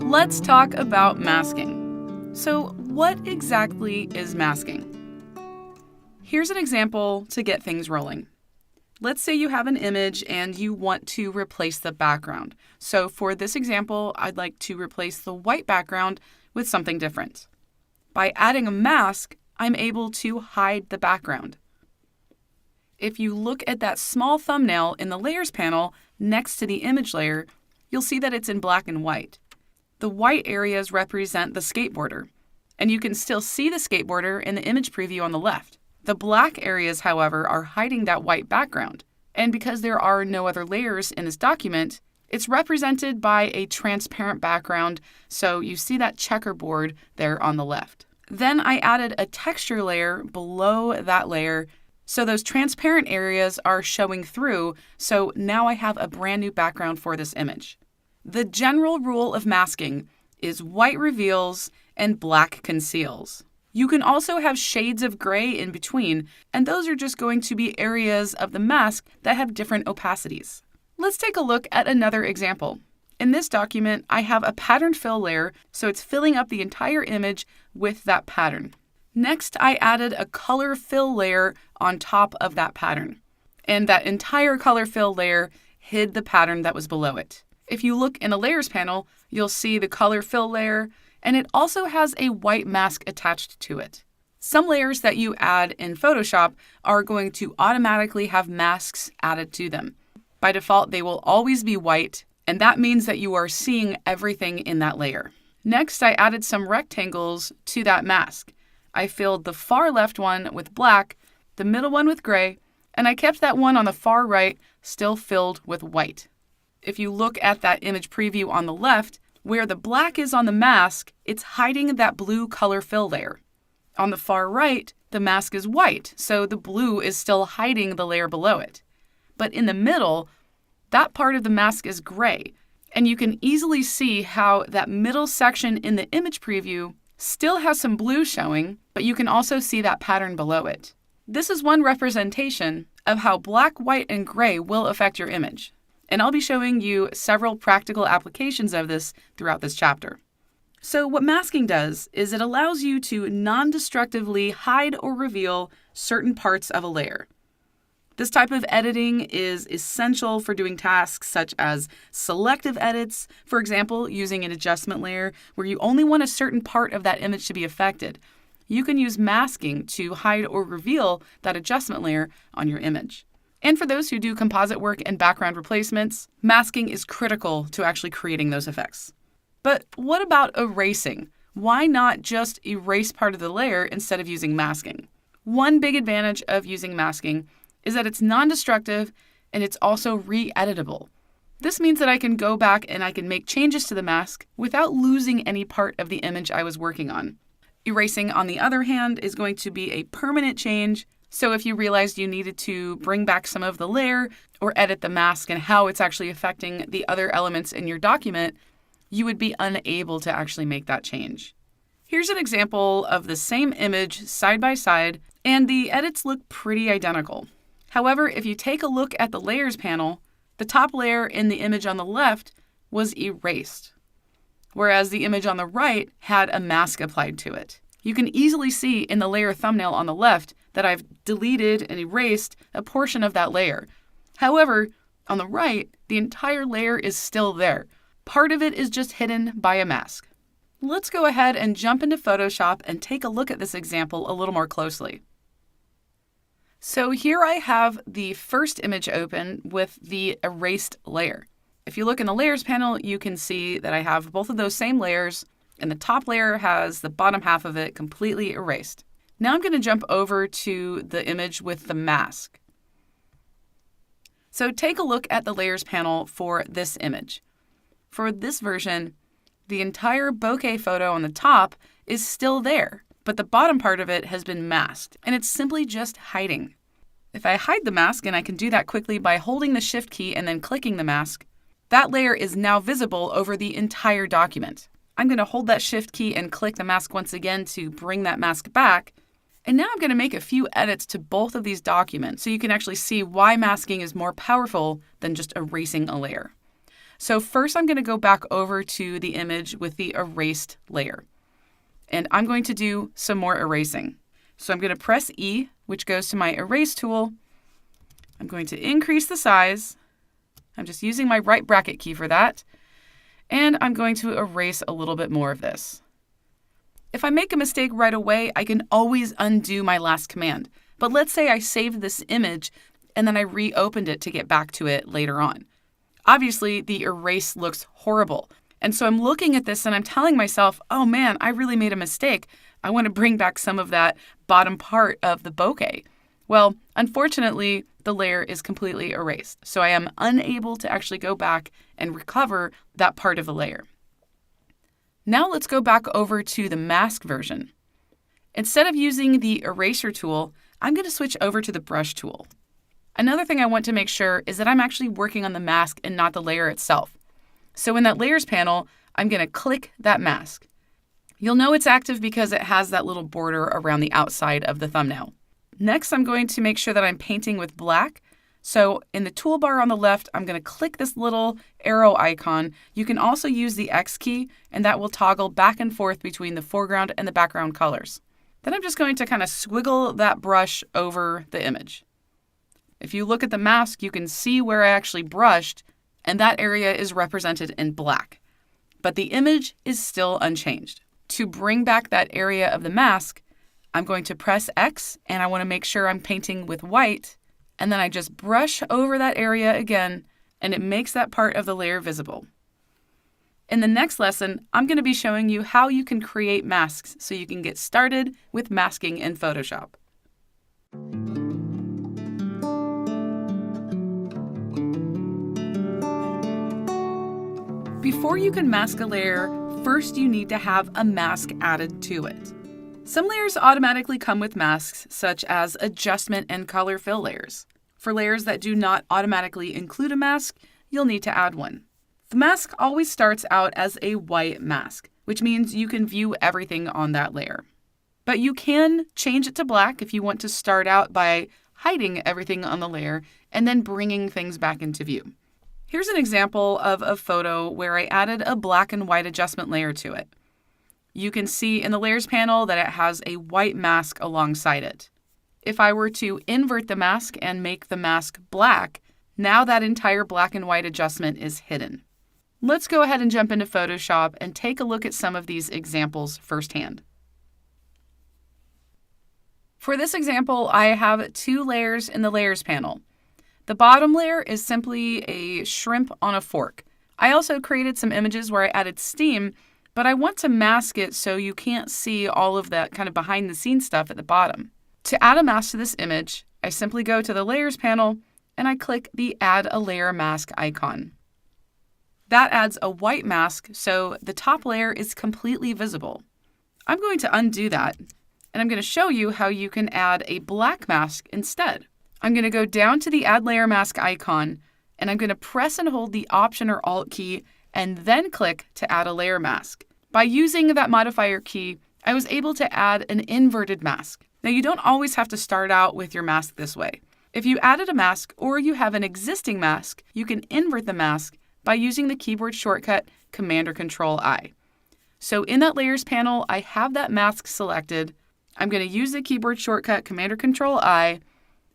Let's talk about masking. So, what exactly is masking? Here's an example to get things rolling. Let's say you have an image and you want to replace the background. So for this example, I'd like to replace the white background with something different. By adding a mask, I'm able to hide the background. If you look at that small thumbnail in the Layers panel next to the image layer, you'll see that it's in black and white. The white areas represent the skateboarder, and you can still see the skateboarder in the image preview on the left. The black areas, however, are hiding that white background. And because there are no other layers in this document, it's represented by a transparent background, so you see that checkerboard there on the left. Then I added a texture layer below that layer, so those transparent areas are showing through, so now I have a brand new background for this image. The general rule of masking is white reveals and black conceals. You can also have shades of gray in between, and those are just going to be areas of the mask that have different opacities. Let's take a look at another example. In this document, I have a pattern fill layer, so it's filling up the entire image with that pattern. Next, I added a color fill layer on top of that pattern, and that entire color fill layer hid the pattern that was below it. If you look in the Layers panel, you'll see the color fill layer, and it also has a white mask attached to it. Some layers that you add in Photoshop are going to automatically have masks added to them. By default, they will always be white, and that means that you are seeing everything in that layer. Next, I added some rectangles to that mask. I filled the far left one with black, the middle one with gray, and I kept that one on the far right still filled with white. If you look at that image preview on the left, where the black is on the mask, it's hiding that blue color fill layer. On the far right, the mask is white, so the blue is still hiding the layer below it. But in the middle, that part of the mask is gray, and you can easily see how that middle section in the image preview still has some blue showing, but you can also see that pattern below it. This is one representation of how black, white, and gray will affect your image. And I'll be showing you several practical applications of this throughout this chapter. So what masking does is it allows you to non-destructively hide or reveal certain parts of a layer. This type of editing is essential for doing tasks such as selective edits, for example, using an adjustment layer where you only want a certain part of that image to be affected. You can use masking to hide or reveal that adjustment layer on your image. And for those who do composite work and background replacements, masking is critical to actually creating those effects. But what about erasing? Why not just erase part of the layer instead of using masking? One big advantage of using masking is that it's non-destructive and it's also re-editable. This means that I can go back and I can make changes to the mask without losing any part of the image I was working on. Erasing, on the other hand, is going to be a permanent change. So if you realized you needed to bring back some of the layer or edit the mask and how it's actually affecting the other elements in your document, you would be unable to actually make that change. Here's an example of the same image side by side, and the edits look pretty identical. However, if you take a look at the Layers panel, the top layer in the image on the left was erased, whereas the image on the right had a mask applied to it. You can easily see in the layer thumbnail on the left that I've deleted and erased a portion of that layer. However, on the right, the entire layer is still there. Part of it is just hidden by a mask. Let's go ahead and jump into Photoshop and take a look at this example a little more closely. So here I have the first image open with the erased layer. If you look in the Layers panel, you can see that I have both of those same layers, and the top layer has the bottom half of it completely erased. Now I'm going to jump over to the image with the mask. So take a look at the Layers panel for this image. For this version, the entire bokeh photo on the top is still there, but the bottom part of it has been masked, and it's simply just hiding. If I hide the mask, and I can do that quickly by holding the Shift key and then clicking the mask, that layer is now visible over the entire document. I'm going to hold that Shift key and click the mask once again to bring that mask back, And now I'm going to make a few edits to both of these documents so you can actually see why masking is more powerful than just erasing a layer. So first I'm going to go back over to the image with the erased layer. And I'm going to do some more erasing. So I'm going to press E, which goes to my erase tool. I'm going to increase the size. I'm just using my right bracket key for that. And I'm going to erase a little bit more of this. If I make a mistake right away, I can always undo my last command. But let's say I saved this image and then I reopened it to get back to it later on. Obviously, the erase looks horrible. And so I'm looking at this and I'm telling myself, oh man, I really made a mistake. I want to bring back some of that bottom part of the bokeh. Well, unfortunately, the layer is completely erased. So I am unable to actually go back and recover that part of the layer. Now let's go back over to the mask version. Instead of using the eraser tool, I'm going to switch over to the brush tool. Another thing I want to make sure is that I'm actually working on the mask and not the layer itself. So in that layers panel, I'm going to click that mask. You'll know it's active because it has that little border around the outside of the thumbnail. Next, I'm going to make sure that I'm painting with black. So in the toolbar on the left, I'm going to click this little arrow icon. You can also use the X key, and that will toggle back and forth between the foreground and the background colors. Then I'm just going to kind of squiggle that brush over the image. If you look at the mask, you can see where I actually brushed, and that area is represented in black. But the image is still unchanged. To bring back that area of the mask, I'm going to press X, and I want to make sure I'm painting with white. And then I just brush over that area again, and it makes that part of the layer visible. In the next lesson, I'm going to be showing you how you can create masks so you can get started with masking in Photoshop. Before you can mask a layer, first you need to have a mask added to it. Some layers automatically come with masks, such as adjustment and color fill layers. For layers that do not automatically include a mask, you'll need to add one. The mask always starts out as a white mask, which means you can view everything on that layer. But you can change it to black if you want to start out by hiding everything on the layer and then bringing things back into view. Here's an example of a photo where I added a black and white adjustment layer to it. You can see in the layers panel that it has a white mask alongside it. If I were to invert the mask and make the mask black, now that entire black and white adjustment is hidden. Let's go ahead and jump into Photoshop and take a look at some of these examples firsthand. For this example, I have two layers in the layers panel. The bottom layer is simply a shrimp on a fork. I also created some images where I added steam, but I want to mask it so you can't see all of that kind of behind the scenes stuff at the bottom. To add a mask to this image, I simply go to the layers panel and I click the add a layer mask icon. That adds a white mask, so the top layer is completely visible. I'm going to undo that, and I'm going to show you how you can add a black mask instead. I'm going to go down to the add layer mask icon, and I'm going to press and hold the Option or Alt key and then click to add a layer mask. By using that modifier key, I was able to add an inverted mask. Now, you don't always have to start out with your mask this way. If you added a mask or you have an existing mask, you can invert the mask by using the keyboard shortcut Command or Control-I. So in that Layers panel, I have that mask selected. I'm going to use the keyboard shortcut Command or Control-I,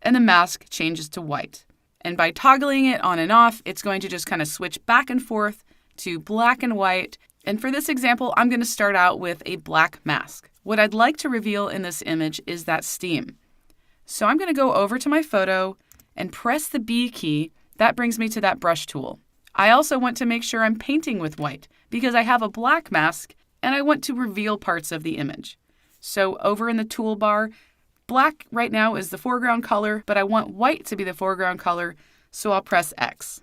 and the mask changes to white. And by toggling it on and off, it's going to just kind of switch back and forth to black and white. And for this example, I'm going to start out with a black mask. What I'd like to reveal in this image is that steam. So I'm going to go over to my photo and press the B key. That brings me to that brush tool. I also want to make sure I'm painting with white because I have a black mask and I want to reveal parts of the image. So over in the toolbar, black right now is the foreground color, but I want white to be the foreground color, so I'll press X.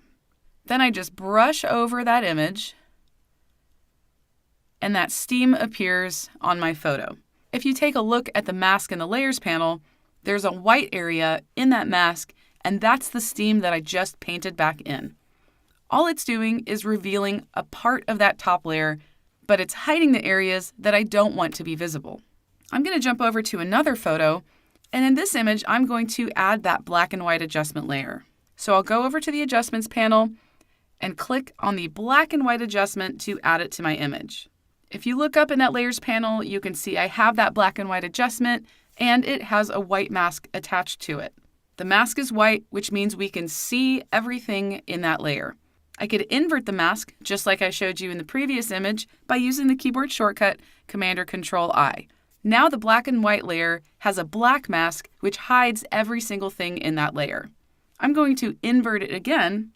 Then I just brush over that image, and that steam appears on my photo. If you take a look at the mask in the Layers panel, there's a white area in that mask, and that's the steam that I just painted back in. All it's doing is revealing a part of that top layer, but it's hiding the areas that I don't want to be visible. I'm going to jump over to another photo, and in this image, I'm going to add that black and white adjustment layer. So I'll go over to the Adjustments panel and click on the black and white adjustment to add it to my image. If you look up in that Layers panel, you can see I have that black and white adjustment, and it has a white mask attached to it. The mask is white, which means we can see everything in that layer. I could invert the mask, just like I showed you in the previous image, by using the keyboard shortcut Command or Control-I. Now the black and white layer has a black mask, which hides every single thing in that layer. I'm going to invert it again,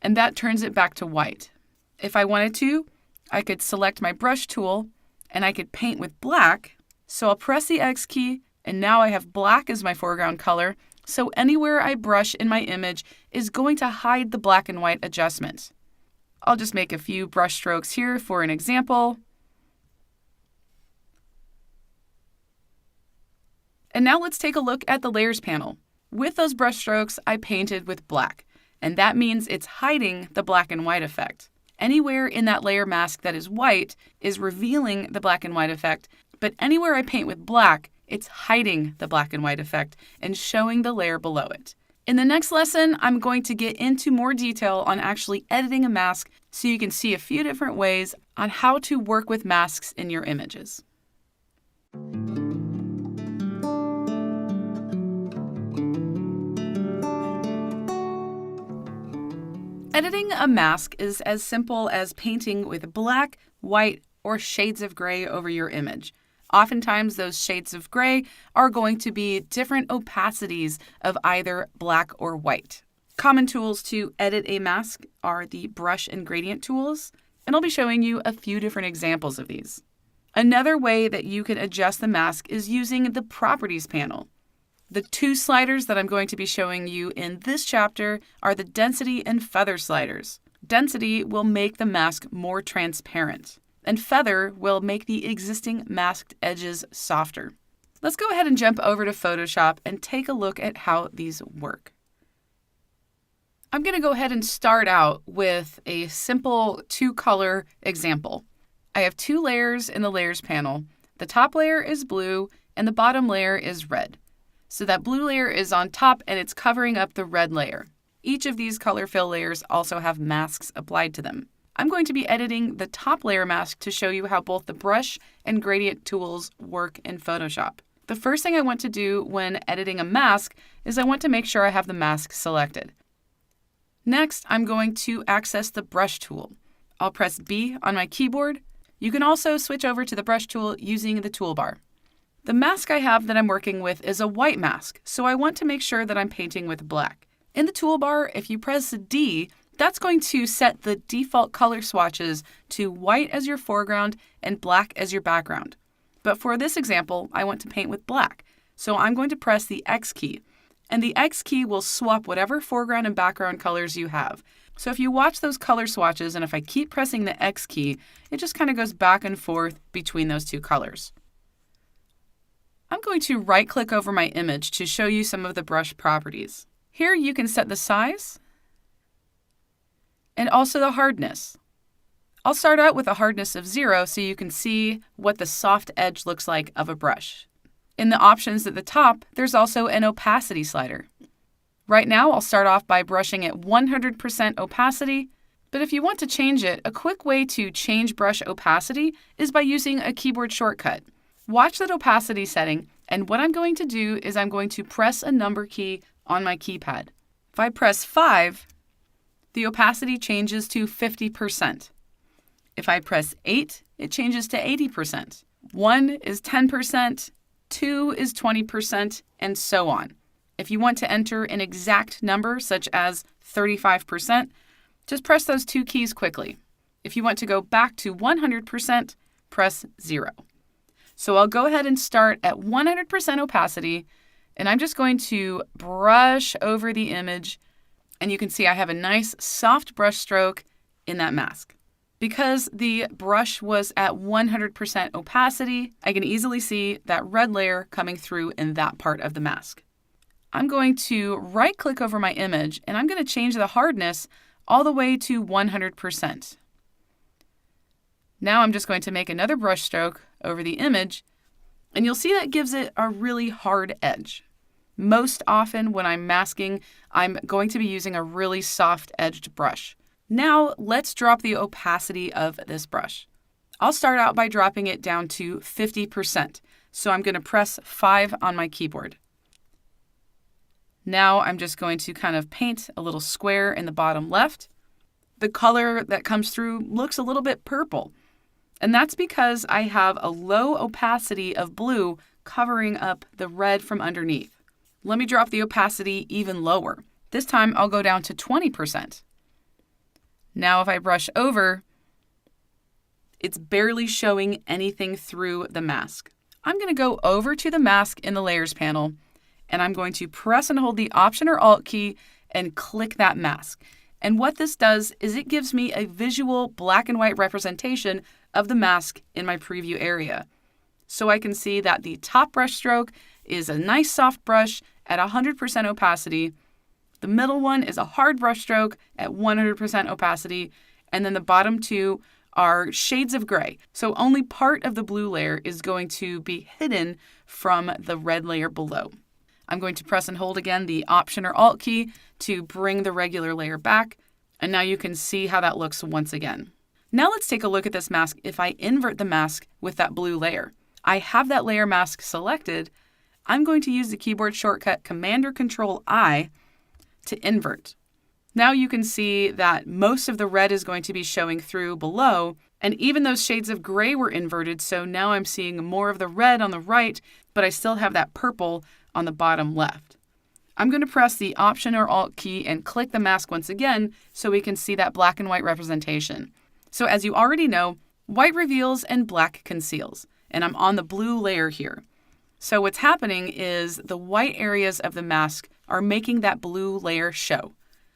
and that turns it back to white. If I wanted to, I could select my brush tool, and I could paint with black. So I'll press the X key, and now I have black as my foreground color, so anywhere I brush in my image is going to hide the black and white adjustment. I'll just make a few brush strokes here for an example. And now let's take a look at the Layers panel. With those brush strokes, I painted with black, and that means it's hiding the black and white effect. Anywhere in that layer mask that is white is revealing the black and white effect, but anywhere I paint with black, it's hiding the black and white effect and showing the layer below it. In the next lesson, I'm going to get into more detail on actually editing a mask so you can see a few different ways on how to work with masks in your images. Editing a mask is as simple as painting with black, white, or shades of gray over your image. Oftentimes, those shades of gray are going to be different opacities of either black or white. Common tools to edit a mask are the brush and gradient tools, and I'll be showing you a few different examples of these. Another way that you can adjust the mask is using the Properties panel. The two sliders that I'm going to be showing you in this chapter are the Density and Feather sliders. Density will make the mask more transparent, and Feather will make the existing masked edges softer. Let's go ahead and jump over to Photoshop and take a look at how these work. I'm going to go ahead and start out with a simple two-color example. I have two layers in the Layers panel. The top layer is blue, and the bottom layer is red. So that blue layer is on top, and it's covering up the red layer. Each of these color fill layers also have masks applied to them. I'm going to be editing the top layer mask to show you how both the brush and gradient tools work in Photoshop. The first thing I want to do when editing a mask is I want to make sure I have the mask selected. Next, I'm going to access the brush tool. I'll press B on my keyboard. You can also switch over to the brush tool using the toolbar. The mask I have that I'm working with is a white mask, so I want to make sure that I'm painting with black. In the toolbar, if you press D, that's going to set the default color swatches to white as your foreground and black as your background. But for this example, I want to paint with black, so I'm going to press the X key. And the X key will swap whatever foreground and background colors you have. So if you watch those color swatches, and if I keep pressing the X key, it just kind of goes back and forth between those two colors. I'm going to right-click over my image to show you some of the brush properties. Here you can set the size and also the hardness. I'll start out with a hardness of 0 so you can see what the soft edge looks like of a brush. In the options at the top, there's also an opacity slider. Right now, I'll start off by brushing at 100% opacity, but if you want to change it, a quick way to change brush opacity is by using a keyboard shortcut. Watch that opacity setting, and what I'm going to do is I'm going to press a number key on my keypad. If I press 5, the opacity changes to 50%. If I press 8, it changes to 80%. 1 is 10%, 2 is 20%, and so on. If you want to enter an exact number, such as 35%, just press those two keys quickly. If you want to go back to 100%, press 0. So I'll go ahead and start at 100% opacity, and I'm just going to brush over the image, and you can see I have a nice soft brush stroke in that mask. Because the brush was at 100% opacity, I can easily see that red layer coming through in that part of the mask. I'm going to right-click over my image, and I'm going to change the hardness all the way to 100%. Now I'm just going to make another brush stroke over the image, And you'll see that gives it a really hard edge. Most often when I'm masking, I'm going to be using a really soft-edged brush. Now, let's drop the opacity of this brush. I'll start out by dropping it down to 50%. So I'm going to press 5 on my keyboard. Now I'm just going to kind of paint a little square in the bottom left. The color that comes through looks a little bit purple. And that's because I have a low opacity of blue covering up the red from underneath. Let me drop the opacity even lower. This time I'll go down to 20%. Now if I brush over, it's barely showing anything through the mask. I'm going to go over to the mask in the Layers panel, and I'm going to press and hold the Option or Alt key and click that mask. And what this does is it gives me a visual black and white representation of the mask in my preview area. So I can see that the top brush stroke is a nice soft brush at 100% opacity. The middle one is a hard brush stroke at 100% opacity. And then the bottom two are shades of gray. So only part of the blue layer is going to be hidden from the red layer below. I'm going to press and hold again the Option or Alt key to bring the regular layer back. And now you can see how that looks once again. Now let's take a look at this mask if I invert the mask with that blue layer. I have that layer mask selected. I'm going to use the keyboard shortcut Command or Control I to invert. Now you can see that most of the red is going to be showing through below, and even those shades of gray were inverted, so now I'm seeing more of the red on the right, but I still have that purple on the bottom left. I'm going to press the Option or Alt key and click the mask once again so we can see that black and white representation. So as you already know, white reveals and black conceals, and I'm on the blue layer here. So what's happening is the white areas of the mask are making that blue layer show,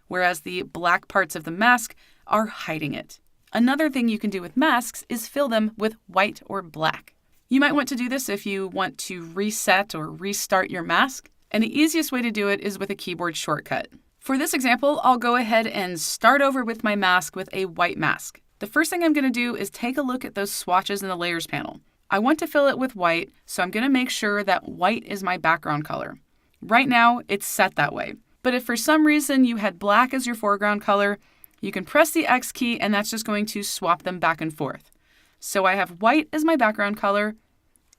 whereas the black parts of the mask are hiding it. Another thing you can do with masks is fill them with white or black. You might want to do this if you want to reset or restart your mask, and the easiest way to do it is with a keyboard shortcut. For this example, I'll go ahead and start over with my mask with a white mask. The first thing I'm going to do is take a look at those swatches in the Layers panel. I want to fill it with white, so I'm going to make sure that white is my background color. Right now, it's set that way. But if for some reason you had black as your foreground color, you can press the X key and that's just going to swap them back and forth. So I have white as my background color.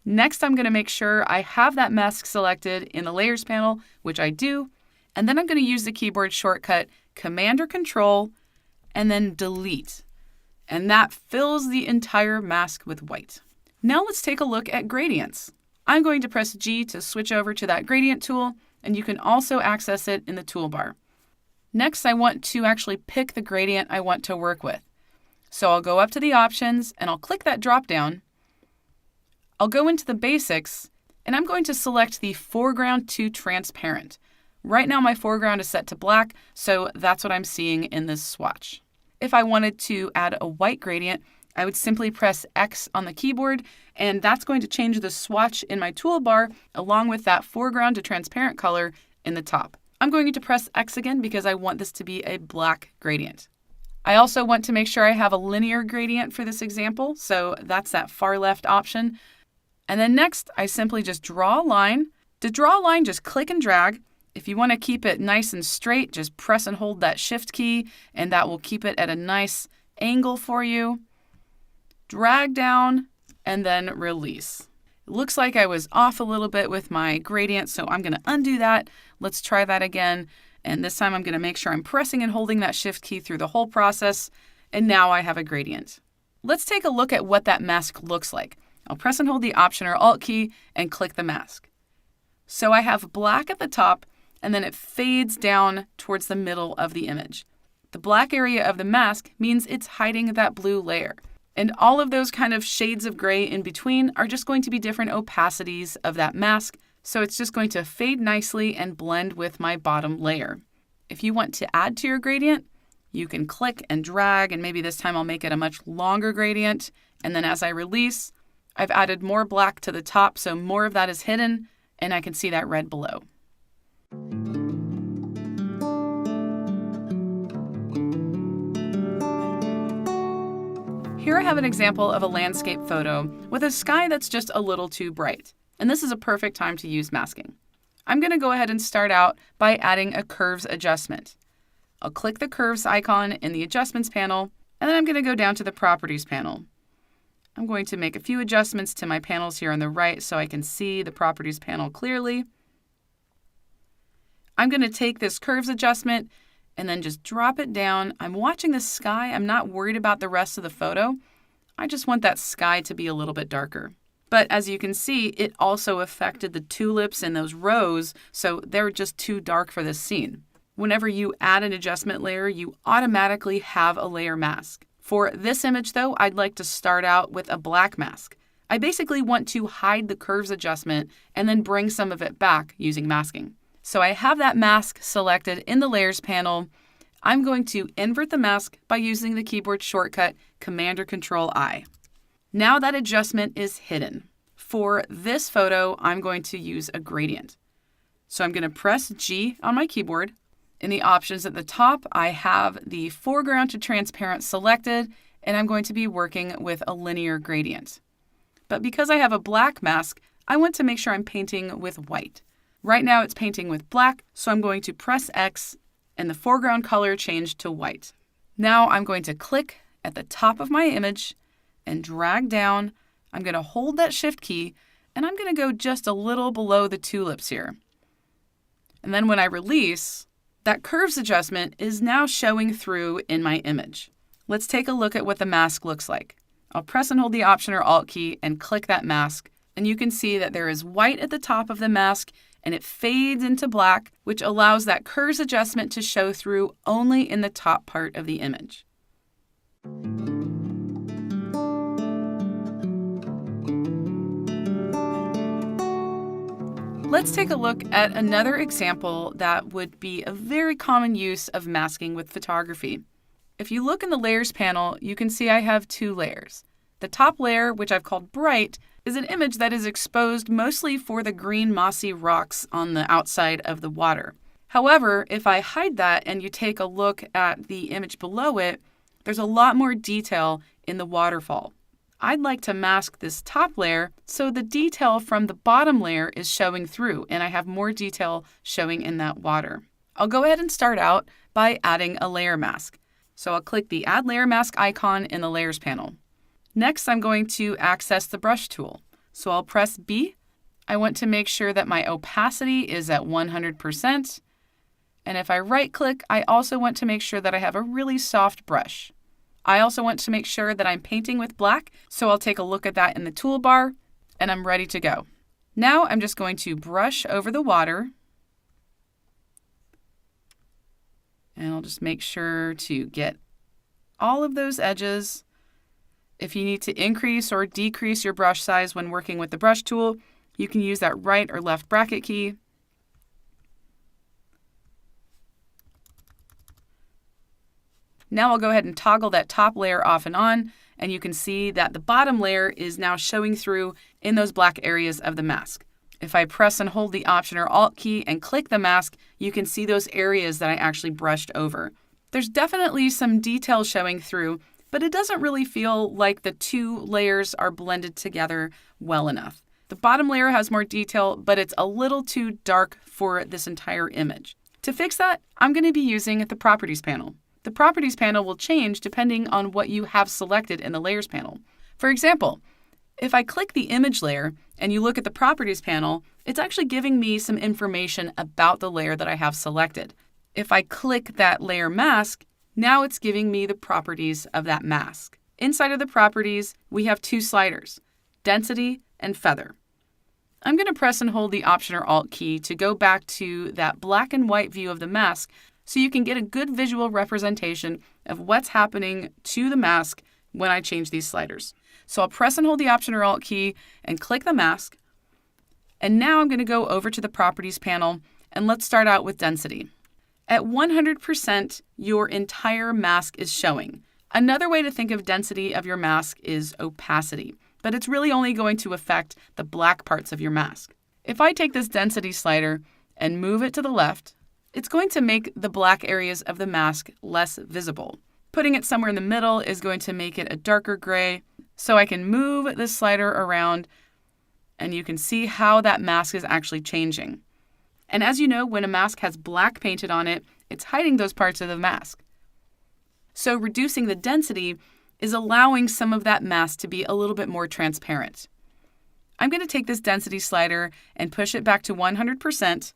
Next, I'm going to make sure I have that mask selected in the Layers panel, which I do. And then I'm going to use the keyboard shortcut Command or Control and then Delete. And that fills the entire mask with white. Now let's take a look at gradients. I'm going to press G to switch over to that gradient tool, and you can also access it in the toolbar. Next, I want to actually pick the gradient I want to work with. So I'll go up to the options and I'll click that drop down. I'll go into the basics and I'm going to select the foreground to transparent. Right now my foreground is set to black, so that's what I'm seeing in this swatch. If I wanted to add a white gradient, I would simply press X on the keyboard, and that's going to change the swatch in my toolbar along with that foreground to transparent color in the top. I'm going to press X again because I want this to be a black gradient. I also want to make sure I have a linear gradient for this example, so that's that far left option. And then next, I simply just draw a line. To draw a line, just click and drag. If you want to keep it nice and straight, just press and hold that Shift key, and that will keep it at a nice angle for you. Drag down, and then release. It looks like I was off a little bit with my gradient, so I'm going to undo that. Let's try that again. And this time I'm going to make sure I'm pressing and holding that Shift key through the whole process. And now I have a gradient. Let's take a look at what that mask looks like. I'll press and hold the Option or Alt key and click the mask. So I have black at the top, and then it fades down towards the middle of the image. The black area of the mask means it's hiding that blue layer. And all of those kind of shades of gray in between are just going to be different opacities of that mask, so it's just going to fade nicely and blend with my bottom layer. If you want to add to your gradient, you can click and drag, and maybe this time I'll make it a much longer gradient. And then as I release, I've added more black to the top, so more of that is hidden, and I can see that red below. Here I have an example of a landscape photo with a sky that's just a little too bright. and this is a perfect time to use masking. I'm going to go ahead and start out by adding a curves adjustment. I'll click the curves icon in the adjustments panel, and then I'm going to go down to the properties panel. I'm going to make a few adjustments to my panels here on the right so I can see the properties panel clearly. I'm going to take this curves adjustment and then just drop it down. I'm watching the sky. I'm not worried about the rest of the photo. I just want that sky to be a little bit darker. But as you can see, it also affected the tulips and those rows, so they're just too dark for this scene. Whenever you add an adjustment layer, you automatically have a layer mask. For this image, though, I'd like to start out with a black mask. I basically want to hide the curves adjustment and then bring some of it back using masking. So I have that mask selected in the Layers panel. I'm going to invert the mask by using the keyboard shortcut Command or Control-I. Now that adjustment is hidden. For this photo, I'm going to use a gradient. So I'm going to press G on my keyboard. In the options at the top, I have the foreground to transparent selected, and I'm going to be working with a linear gradient. But because I have a black mask, I want to make sure I'm painting with white. Right now it's painting with black, so I'm going to press X and the foreground color changed to white. Now I'm going to click at the top of my image and drag down. I'm going to hold that Shift key, and I'm going to go just a little below the tulips here. And then when I release, that curves adjustment is now showing through in my image. Let's take a look at what the mask looks like. I'll press and hold the Option or Alt key and click that mask, and you can see that there is white at the top of the mask, and it fades into black, which allows that curves adjustment to show through only in the top part of the image. Let's take a look at another example that would be a very common use of masking with photography. If you look in the Layers panel, you can see I have two layers. The top layer, which I've called Bright, is an image that is exposed mostly for the green mossy rocks on the outside of the water. However, if I hide that and you take a look at the image below it, there's a lot more detail in the waterfall. I'd like to mask this top layer so the detail from the bottom layer is showing through and I have more detail showing in that water. I'll go ahead and start out by adding a layer mask. So I'll click the Add Layer Mask icon in the Layers panel. Next, I'm going to access the brush tool. So I'll press B. I want to make sure that my opacity is at 100%. And if I right-click, I also want to make sure that I have a really soft brush. I also want to make sure that I'm painting with black, so I'll take a look at that in the toolbar, and I'm ready to go. Now I'm just going to brush over the water, and I'll just make sure to get all of those edges. If you need to increase or decrease your brush size when working with the brush tool, you can use that right or left bracket key. Now I'll go ahead and toggle that top layer off and on, and you can see that the bottom layer is now showing through in those black areas of the mask. If I press and hold the Option or Alt key and click the mask, you can see those areas that I actually brushed over. There's definitely some detail showing through, but it doesn't really feel like the two layers are blended together well enough. The bottom layer has more detail, but it's a little too dark for this entire image. To fix that, I'm going to be using the Properties panel. The Properties panel will change depending on what you have selected in the Layers panel. For example, if I click the image layer and you look at the Properties panel, it's actually giving me some information about the layer that I have selected. If I click that layer mask, now it's giving me the properties of that mask. Inside of the properties, we have two sliders, density and feather. I'm going to press and hold the Option or Alt key to go back to that black and white view of the mask so you can get a good visual representation of what's happening to the mask when I change these sliders. So I'll press and hold the Option or Alt key and click the mask. And now I'm going to go over to the Properties panel and let's start out with density. At 100%, your entire mask is showing. Another way to think of density of your mask is opacity, but it's really only going to affect the black parts of your mask. If I take this density slider and move it to the left, it's going to make the black areas of the mask less visible. Putting it somewhere in the middle is going to make it a darker gray, so I can move this slider around and you can see how that mask is actually changing. And as you know, when a mask has black painted on it, it's hiding those parts of the mask. So reducing the density is allowing some of that mask to be a little bit more transparent. I'm going to take this density slider and push it back to 100%,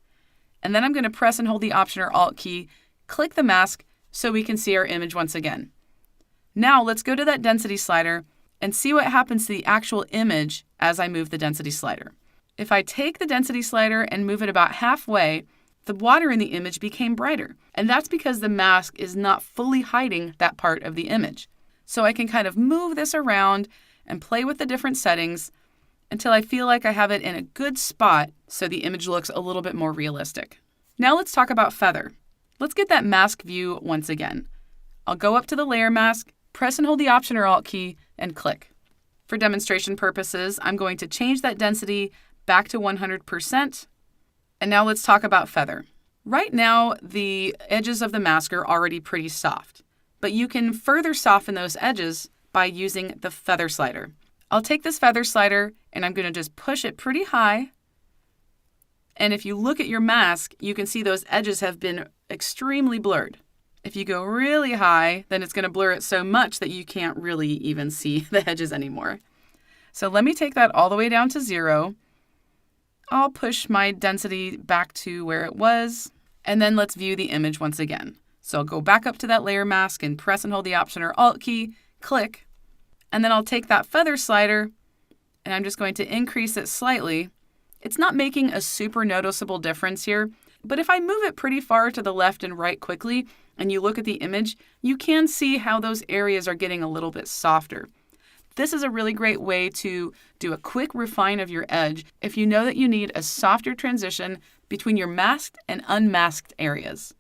and then I'm going to press and hold the Option or Alt key, click the mask so we can see our image once again. Now let's go to that density slider and see what happens to the actual image as I move the density slider. If I take the density slider and move it about halfway, the water in the image became brighter, and that's because the mask is not fully hiding that part of the image. So I can kind of move this around and play with the different settings until I feel like I have it in a good spot so the image looks a little bit more realistic. Now let's talk about feather. Let's get that mask view once again. I'll go up to the layer mask, press and hold the Option or Alt key, and click. For demonstration purposes, I'm going to change that density back to 100%. And now let's talk about feather. Right now, the edges of the mask are already pretty soft, but you can further soften those edges by using the feather slider. I'll take this feather slider and I'm going to just push it pretty high. And if you look at your mask, you can see those edges have been extremely blurred. If you go really high, then it's going to blur it so much that you can't really even see the edges anymore. So let me take that all the way down to 0. I'll push my density back to where it was, and then let's view the image once again. So I'll go back up to that layer mask and press and hold the Option or Alt key, click, and then I'll take that feather slider and I'm just going to increase it slightly. It's not making a super noticeable difference here, but if I move it pretty far to the left and right quickly and you look at the image, you can see how those areas are getting a little bit softer. This is a really great way to do a quick refine of your edge if you know that you need a softer transition between your masked and unmasked areas.